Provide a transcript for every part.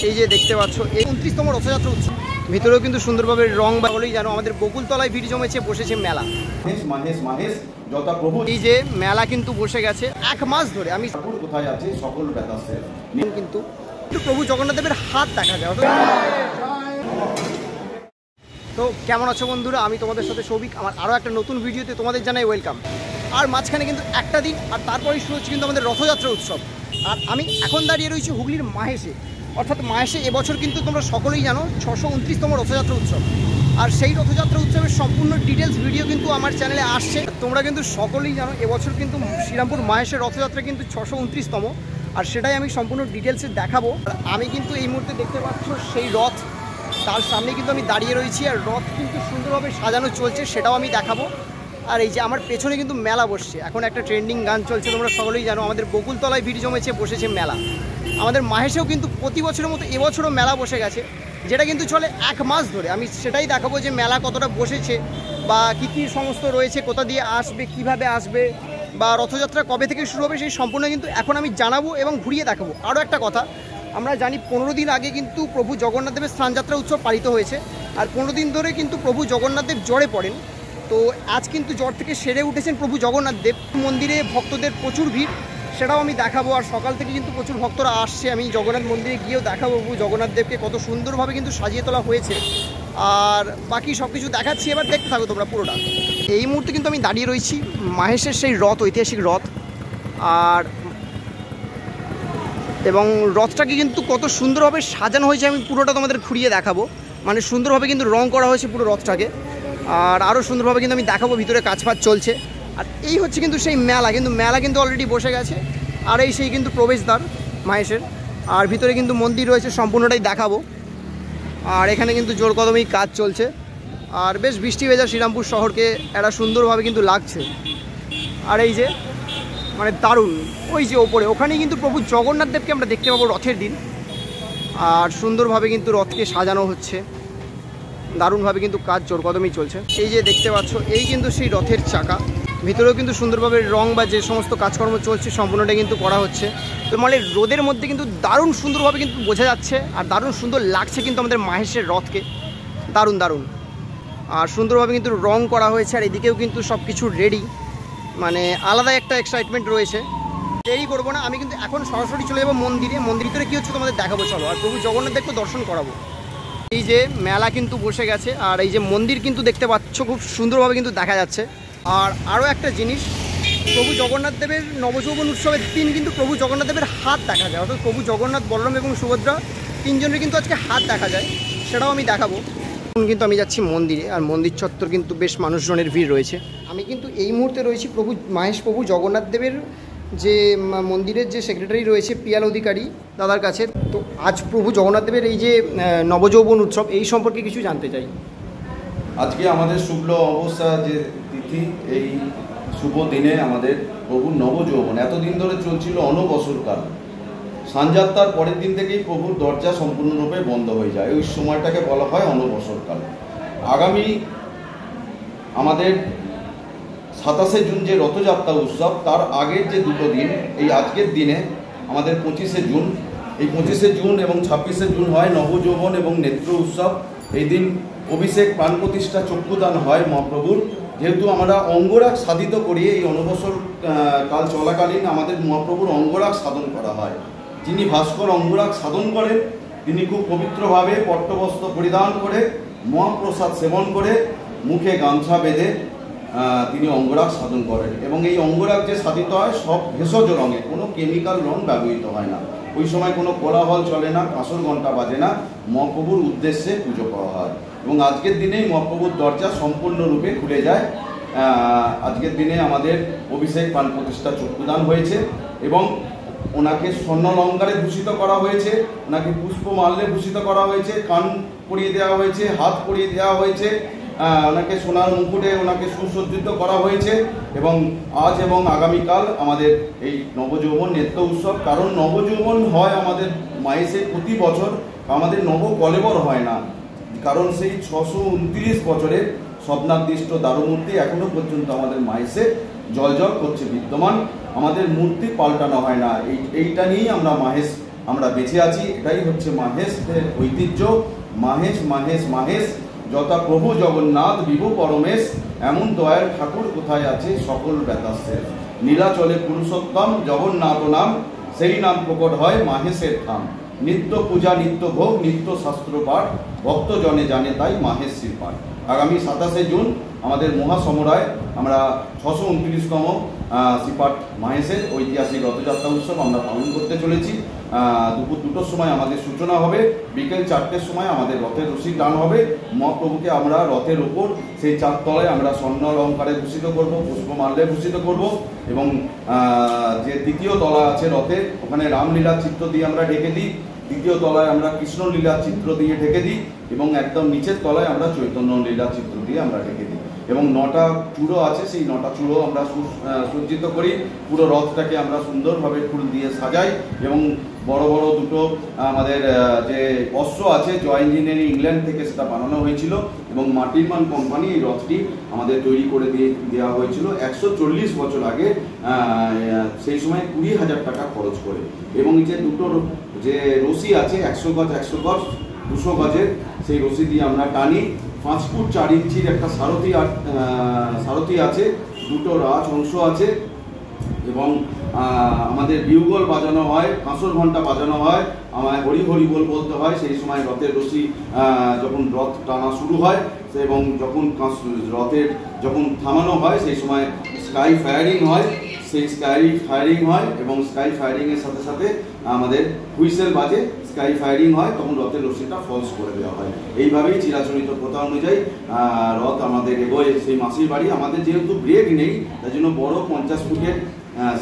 এই যে দেখতে পাচ্ছ এই 29তম রথযাত্রা উৎসব, ভিতরেও কিন্তু সুন্দরভাবে রং বা বলেই জানো আমাদের বকুলতলায় ভিড় জমেছে, বসেছে মেলা। এই যে মেলা কিন্তু বসে গেছে 1 মাস ধরে। আমি কোথায় আছে সকল কিন্তু প্রভু জগন্নাথ দেবের হাত দেখা যায়। তো কেমন আছো বন্ধুরা, আমি তোমাদের সাথে সৌভিক। আমার আরও একটা নতুন ভিডিওতে তোমাদের জানাই ওয়েলকাম। আর মাঝখানে কিন্তু একটা দিন আর তারপরেই শুরু হচ্ছে কিন্তু আমাদের রথযাত্রা উৎসব। আর আমি এখন দাঁড়িয়ে রয়েছি হুগলির মাহেশে, অর্থাৎ মাহেশে এবছর কিন্তু তোমরা সকলেই জানো 629তম রথযাত্রা উৎসব। আর সেই রথযাত্রা উৎসবের সম্পূর্ণ ডিটেলস ভিডিও কিন্তু আমার চ্যানেলে আসছে। তোমরা কিন্তু সকলেই জানো এবছর কিন্তু শ্রীরামপুর মাহেশের রথযাত্রা কিন্তু 629তম, আর সেটাই আমি সম্পূর্ণ ডিটেলসে দেখাবো। আর আমি কিন্তু এই মুহূর্তে দেখতে পাচ্ছ সেই রথ, তার সামনে কিন্তু আমি দাঁড়িয়ে রয়েছি, আর রথ কিন্তু সুন্দরভাবে সাজানো চলছে, সেটাও আমি দেখাবো। আর এই যে আমার পেছনে কিন্তু মেলা বসছে, এখন একটা ট্রেন্ডিং গান চলছে, তোমরা সকলেই জানো আমাদের বকুলতলায় ভিড় জমেছে, বসেছে মেলা। আমাদের মাহেশেও কিন্তু প্রতি বছরের মতো এবছরও মেলা বসে গেছে, যেটা কিন্তু চলে 1 মাস ধরে। আমি সেটাই দেখাবো যে মেলা কতটা বসেছে বা কী কী সমস্ত রয়েছে, কোথা দিয়ে আসবে, কিভাবে আসবে, বা রথযাত্রা কবে থেকে শুরু হবে, সেই সম্পূর্ণ কিন্তু এখন আমি জানাবো এবং ঘুরিয়ে দেখাবো। আরও একটা কথা, আমরা জানি 15 দিন আগে কিন্তু প্রভু জগন্নাথ দেবের স্নানযাত্রা উৎসব পালিত হয়েছে, আর 15 দিন ধরে কিন্তু প্রভু জগন্নাথ দেব জ্বরে পড়েন। তো আজ কিন্তু জ্বর থেকে সেরে উঠেছেন প্রভু জগন্নাথ দেব। মন্দিরে ভক্তদের প্রচুর ভিড়, সেটাও আমি দেখাবো। আর সকাল থেকে কিন্তু প্রচুর ভক্তরা আসছে, আমি জগন্নাথ মন্দিরে গিয়েও দেখাবো প্রভু জগন্নাথ দেবকে কত সুন্দরভাবে কিন্তু সাজিয়ে তোলা হয়েছে। আর বাকি সব কিছু দেখাচ্ছি, এবার দেখতে থাকো তোমরা পুরোটা। এই মুহূর্তে কিন্তু আমি দাঁড়িয়ে রয়েছি মাহেশের সেই রথ, ঐতিহাসিক রথ। আর এবং রথটাকে কিন্তু কত সুন্দরভাবে সাজানো হয়েছে আমি পুরোটা তোমাদের ঘুরিয়ে দেখাবো। মানে সুন্দরভাবে কিন্তু রং করা হয়েছে পুরো রথটাকে, আর আরও সুন্দরভাবে কিন্তু আমি দেখাবো। ভিতরে কাজবাজ চলছে, আর এই হচ্ছে কিন্তু সেই মেলা। কিন্তু মেলা কিন্তু অলরেডি বসে গেছে, আর এই সেই কিন্তু প্রবেশদ্বার মাহেশের। আর ভিতরে কিন্তু মন্দির রয়েছে, সম্পূর্ণটাই দেখাবো। আর এখানে কিন্তু জোর কদমেই কাজ চলছে, আর বেশ বৃষ্টি ভেজা শ্রীরামপুর শহরকে একটা সুন্দরভাবে কিন্তু লাগছে। আর এই যে মানে দারুণ, ওই যে ওপরে ওখানেই কিন্তু প্রভু জগন্নাথ দেবকে আমরা দেখতে পাবো রথের দিন। আর সুন্দরভাবে কিন্তু রথকে সাজানো হচ্ছে, দারুণভাবে কিন্তু কাজ জোর কদমেই চলছে। এই যে দেখতে পাচ্ছ এই কিন্তু সেই রথের চাকা, ভিতরেও কিন্তু সুন্দরভাবে রং বা যে সমস্ত কাজকর্ম চলছে সম্পূর্ণটা কিন্তু করা হচ্ছে। তো মানে রোদের মধ্যে কিন্তু দারুণ সুন্দরভাবে কিন্তু বোঝা যাচ্ছে, আর দারুণ সুন্দর লাগছে কিন্তু আমাদের মাহেশের রথকে, দারুণ দারুণ। আর সুন্দরভাবে কিন্তু রং করা হয়েছে, আর এদিকেও কিন্তু সব কিছু রেডি, মানে আলাদা একটা এক্সাইটমেন্ট রয়েছে। দেরি করবো না, আমি কিন্তু এখন সরাসরি চলে যাবো মন্দিরে। মন্দির ভিতরে কী হচ্ছে তোমাদের দেখাবো, চলো। আর প্রভু জগন্নাথ দেবকে দর্শন করাবো। এই যে মেলা কিন্তু বসে গেছে, আর এই যে মন্দির কিন্তু দেখতে পাচ্ছ খুব সুন্দরভাবে কিন্তু দেখা যাচ্ছে। আর আরও একটা জিনিস, প্রভু জগন্নাথ দেবের নবযৌবন উৎসবের দিন কিন্তু প্রভু জগন্নাথ দেবের হাত দেখা যায়, অর্থাৎ প্রভু জগন্নাথ, বলরাম এবং সুভদ্রা তিনজনের কিন্তু আজকে হাত দেখা যায়, সেটাও আমি দেখাবো। এখন কিন্তু আমি যাচ্ছি মন্দিরে, আর মন্দির চত্বর কিন্তু বেশ মানুষজনের ভিড় রয়েছে। আমি কিন্তু এই মুহূর্তে রয়েছি প্রভু মাহেশ প্রভু জগন্নাথ দেবের যে মন্দিরের যে সেক্রেটারি রয়েছে পিয়াল অধিকারী দাদার কাছে। তো আজ প্রভু জগন্নাথ দেবের এই যে নবযৌবন উৎসব, এই সম্পর্কে কিছু জানতে চাই। আজকে আমাদের শুক্ল অমাবস্যা যে তিথি, এই শুভ দিনে আমাদের প্রভুর নবযৌবন এতদিন ধরে চলছিল অনবসরকাল। স্নানযাত্রার পরের দিন থেকেই প্রভুর দরজা সম্পূর্ণরূপে বন্ধ হয়ে যায়, ওই সময়টাকে বলা হয় অনবসরকাল। আগামী আমাদের 27শে জুন যে রথযাত্রা উৎসব, তার আগের যে দুটো দিন, এই আজকের দিনে আমাদের 25শে জুন, এই 25শে জুন এবং 26শে জুন হয় নবযৌবন এবং নেত্র উৎসব। এই দিন অভিষেক, প্রাণ প্রতিষ্ঠা, চক্ষুদান হয় মহাপ্রভুর। যেহেতু আমরা অঙ্গরাগ সাধিত করি, এই অনবসর কাল চলাকালীন আমাদের মহাপ্রভুর অঙ্গরাগ সাধন করা হয়। যিনি ভাস্কর অঙ্গরাগ সাধন করেন, তিনি খুব পবিত্রভাবে পট্টবস্ত্র পরিধান করে, মহাপ্রসাদ সেবন করে, মুখে গামছা বেঁধে তিনি অঙ্গরাগ সাধন করেন। এবং এই অঙ্গরাগ যে সাধিত হয় সব ভেষজ রঙে, কোনো কেমিক্যাল রং ব্যবহৃত হয় না। ওই সময় কোনো কোলাহল চলে না, কাঁসর ঘণ্টা বাজে না, মহাপ্রভুর উদ্দেশ্যে পুজো করা হয়। এবং আজকের দিনেই মহাপ্রভুর দরজা সম্পূর্ণরূপে খুলে যায়। আজকের দিনে আমাদের অভিষেক, প্রাণ প্রতিষ্ঠা, চক্ষুদান হয়েছে, এবং ওনাকে স্বর্ণালঙ্কারে ভূষিত করা হয়েছে, ওনাকে পুষ্পমাল্যে ভূষিত করা হয়েছে, কান পরিয়ে দেওয়া হয়েছে, হাত পরিয়ে দেওয়া হয়েছে, ওনাকে সোনার মুকুটে ওনাকে সুসজ্জিত করা হয়েছে। এবং আজ এবং আগামীকাল আমাদের এই নবযৌবন নেত্র উৎসব। কারণ নবযৌবন হয় আমাদের মাহেশে প্রতি বছর, আমাদের নবকলেবর হয় না, কারণ সেই 629 বছরের স্বপ্নাদিষ্ট দারুমূর্তি এখনো পর্যন্ত আমাদের মাহেশে জল জল করছে বিদ্যমান। আমাদের মূর্তি পাল্টানো হয় না, এইটা নিয়েই আমরা মাহেশ আমরা বেঁচে আছি। এটাই হচ্ছে মাহেশের ঐতিহ্য। মাহেশ মাহেশ মাহেশ যথা প্রভু জগন্নাথ বিভু পরমেশ, এমন দয়ার ঠাকুর কোথায় আছে সকল ব্যথাশেষ। নীলাচলে পুরুষোত্তম জগন্নাথ নাম, সেই নাম প্রকট হয় মাহেশের ধাম। নিত্য পূজা নিত্য ভোগ নিত্য শাস্ত্র পাঠ, ভক্তজনে জানে তাই মাহেশ শ্রীপাঠ। আগামী 27শে জুন আমাদের মহাসমরায় আমরা 629তম শ্রীপাঠ মাহেশের ঐতিহাসিক রথযাত্রা উৎসব আমরা পালন করতে চলেছি। দুপুর 2টোর সময় আমাদের সূচনা হবে, বিকেল 4টের সময় আমাদের রথের রশি টান হবে। মহাপ্রভুকে আমরা রথের ওপর সেই 4 তলায় আমরা স্বর্ণ অলঙ্কারে ভূষিত করব, পুষ্পমাল্যে ভূষিত করব এবং যে 2য় তলা আছে রথের, ওখানে রামলীলার চিত্র দিয়ে আমরা ঢেকে দিই। 2য় তলায় আমরা কৃষ্ণলীলার চিত্র দিয়ে ঢেকে দিই এবং একদম নিচের তলায় আমরা চৈতন্য লীলার চিত্র দিয়ে আমরা ঢেকে দিই। এবং 9টা চূড়ো আছে, সেই 9টা চূড়ো আমরা সজ্জিত করি। পুরো রথটাকে আমরা সুন্দরভাবে ফুল দিয়ে সাজাই এবং বড় বড় 2টো আমাদের যে অস্ত্র আছে, জয় ইঞ্জিনিয়ারিং ইংল্যান্ড থেকে সেটা বানানো হয়েছিল এবং মাটিরমান কোম্পানি এই রথটি আমাদের তৈরি করে দেওয়া হয়েছিল 140 বছর আগে, সেই সময় 20,000 টাকা খরচ করে। এবং এই যে 2টো যে রশি আছে 100 গজ 100 গজ 200 গজের, সেই রশি দিয়ে আমরা টানি। 5 ফুট 4 ইঞ্চির একটা সারথি আছে, 2টো রাজ অংশ আছে এবং আমাদের বিউগল বাজানো হয়, কাঁসর ঘণ্টা বাজানো হয়, আমায় হরি হরি বল বলতে হয় সেই সময় রথের রশি যখন রথ টানা শুরু হয় এবং যখন থামানো হয় সেই সময় স্কাই ফায়ারিং হয়। সেই স্কাই ফায়ারিং হয় এবং স্কাই ফায়ারিংয়ের সাথে সাথে আমাদের হুইসেল বাজে, স্কাই ফায়ারিং হয়, তখন রথের রশিটা ফলস করে দেওয়া হয়। এইভাবেই চিরাচরিত প্রথা অনুযায়ী রথ আমাদের এগোয় সেই মাসির বাড়ি। আমাদের যেহেতু ব্রেক নেই তাই জন্য বড় 50 ফুটের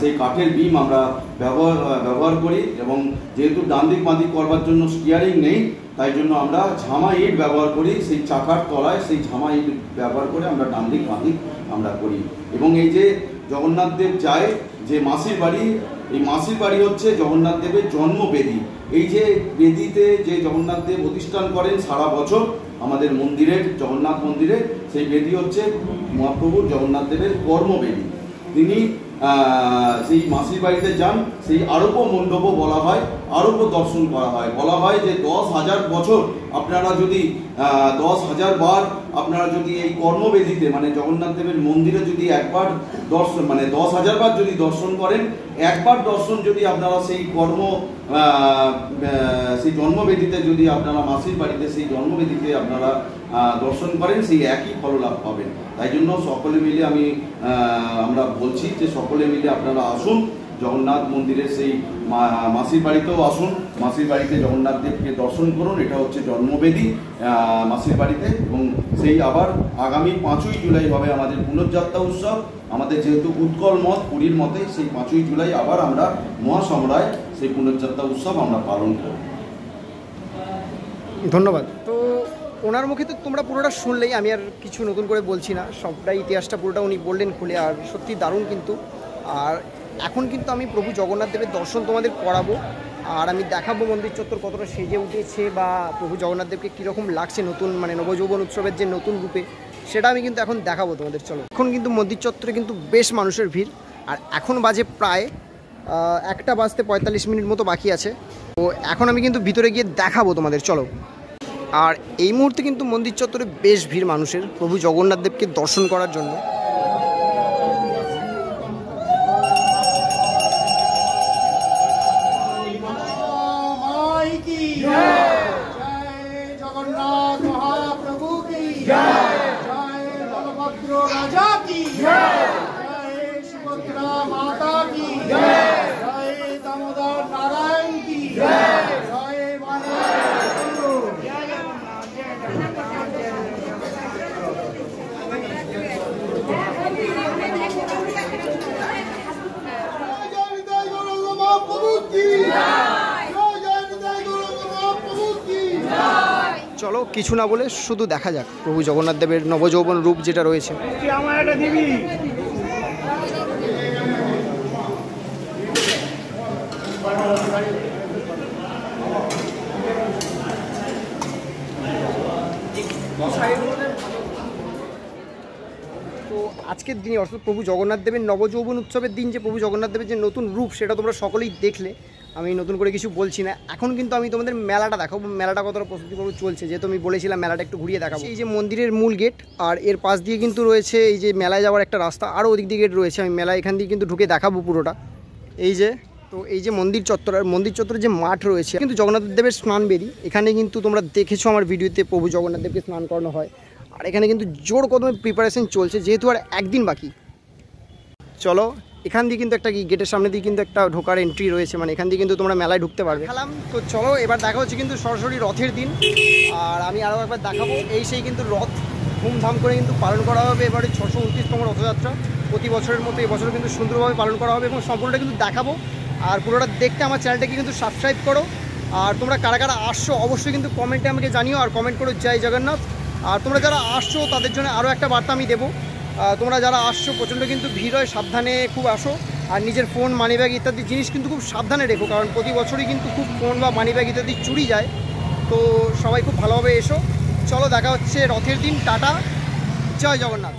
সেই কাঠের বিম আমরা ব্যবহার করি এবং যেহেতু ডান দিক বাঁ দিক করবার জন্য স্টিয়ারিং নেই তাই জন্য আমরা ঝামা ইট ব্যবহার করি। সেই চাকার তলায় সেই ঝামা ইট ব্যবহার করে আমরা ডান দিক বাঁ দিক আমরা করি। এবং এই যে জগন্নাথ দেব যায় যে মাসির বাড়ি, এই মাসির বাড়ি হচ্ছে জগন্নাথ দেবের জন্মবেদী। এই যে বেদিতে যে জগন্নাথ দেব অধিষ্ঠান করেন সারা বছর আমাদের মন্দিরের, জগন্নাথ মন্দিরে, সেই বেদি হচ্ছে মহাপ্রভুর জগন্নাথ দেবের কর্মবেদী। তিনি সেই মাসির বাড়িতে যান, সেই আরোগ্য মণ্ডপও বলা হয়, আরোগ্য দর্শন করা হয়। বলা হয় যে 10,000 বছর আপনারা যদি 10,000 বার আপনারা যদি এই কর্মবেদিতে মানে জগন্নাথ দেবের মন্দিরে যদি একবার দর্শন মানে 10,000 বার যদি দর্শন করেন, একবার দর্শন যদি আপনারা সেই সেই জন্মবেদিতে যদি আপনারা মাসির বাড়িতে সেই জন্মবেদিতে আপনারা দর্শন করেন, সেই একই ফললাভ পাবেন। তাই জন্য সকলে মিলে আমরা বলছি যে সকলে মিলে আপনারা আসুন জগন্নাথ মন্দিরের সেই মাসির বাড়িতেও আসুন, মাসির বাড়িতে জগন্নাথ দেবকে দর্শন করুন। এটা হচ্ছে জন্মবেদী মাসির বাড়িতে। এবং সেই আবার আগামী 5ই জুলাই হবে আমাদের পুনর্যাত্রা উৎসব। আমাদের যেহেতু উৎকল মত পুরীর মতে, সেই 5ই জুলাই আবার আমরা মহাসমরায় সেই পুনর্যাত্রা উৎসব আমরা পালন করব। ধন্যবাদ। তো ওনার মুখে তো তোমরা পুরোটা শুনলেই, আমি আর কিছু নতুন করে বলছি না, সবটাই ইতিহাসটা পুরোটা উনি বললেন খুলে, আর সত্যি দারুণ কিন্তু। আর এখন কিন্তু আমি প্রভু জগন্নাথ দেবের দর্শন তোমাদের করাবো আর আমি দেখাবো মন্দির চত্বর কতটা সেজে উঠেছে বা প্রভু জগন্নাথ দেবকে কীরকম লাগছে নতুন মানে নবযৌবন উৎসবের যে নতুন রূপে, সেটা আমি কিন্তু এখন দেখাবো তোমাদের। চলো, এখন কিন্তু মন্দির চত্বরে কিন্তু বেশ মানুষের ভিড় আর এখন বাজে প্রায় 1টা বাজতে 45 মিনিট মতো বাকি আছে। তো এখন আমি কিন্তু ভিতরে গিয়ে দেখাবো তোমাদের, চলো। আর এই মুহূর্তে কিন্তু মন্দির চত্বরে বেশ ভিড় মানুষের প্রভু জগন্নাথ দেবকে দর্শন করার জন্য। চলো কিছু না বলে শুধু দেখা যাক প্রভু জগন্নাথ দেবের নবযৌবন রূপ যেটা রয়েছে। তো আজকের দিনে অর্থাৎ প্রভু জগন্নাথ দেবের নবযৌবন উৎসবের দিন যে প্রভু জগন্নাথ দেবের যে নতুন রূপ সেটা তোমরা সকলেই দেখলে। আমি নতুন করে কিছু বলছি না। এখন কিন্তু আমি তোমাদের মেলাটা দেখাবো, মেলাটা কতটা প্রস্তুতিপূর্ব চলছে, যেহেতু আমি বলেছিলাম মেলাটা একটু ঘুরিয়ে দেখাবো। এই যে মন্দিরের মূল গেট, আর এর পাশ দিয়ে কিন্তু রয়েছে এই যে মেলায় যাওয়ার একটা রাস্তা, আরও ওদিক দিয়ে গেট রয়েছে। আমি মেলা এখান দিয়ে কিন্তু ঢুকে দেখাবো পুরোটা। এই যে তো এই যে মন্দির চত্বরের যে মাঠ রয়েছে কিন্তু জগন্নাথ দেবের স্নান বেরি, এখানে কিন্তু তোমরা দেখেছো আমার ভিডিওতে প্রভু জগন্নাথ দেবকে স্নান করানো হয়। আর এখানে কিন্তু জোর কদমে প্রিপারেশন চলছে, যেহেতু আর একদিন বাকি। চলো, এখান দিয়ে কিন্তু একটা গেটের সামনে দিয়ে কিন্তু একটা ঢোকার এন্ট্রি রয়েছে, মানে এখান দিয়ে কিন্তু তোমরা মেলায় ঢুকতে পারবে। খেলাম তো, চলো এবার দেখা হচ্ছে কিন্তু সরাসরি রথের দিন। আর আমি আরও একবার দেখাবো, এই সেই কিন্তু রথ ধুমধাম করে কিন্তু পালন করা হবে এবারে 629তম রথযাত্রা। প্রতি বছরের মতো এবছরও কিন্তু সুন্দরভাবে পালন করা হবে এবং সম্পূর্ণটা কিন্তু দেখাবো। আর পুরোটা দেখতে আমার চ্যানেলটাকে কিন্তু সাবস্ক্রাইব করো। আর তোমরা কারা কারা আসছো অবশ্যই কিন্তু কমেন্টে আমাকে জানিও, আর কমেন্ট করো জয় জগন্নাথ। আর তোমরা যারা আসছো তাদের জন্য আরও একটা বার্তা আমি দেবো, তোমরা যারা আসছো প্রচণ্ড কিন্তু ভিড় হয়, সাবধানে খুব আসো। আর নিজের ফোন, মানিব্যাগ ইত্যাদি জিনিস কিন্তু খুব সাবধানে রেখো, কারণ প্রতি বছরই কিন্তু খুব ফোন বা মানিব্যাগ ইত্যাদি চুরি যায়। তো সবাই খুব ভালোভাবে এসো। চলো দেখা হচ্ছে রথের দিন। টাটা, জয় জগন্নাথ।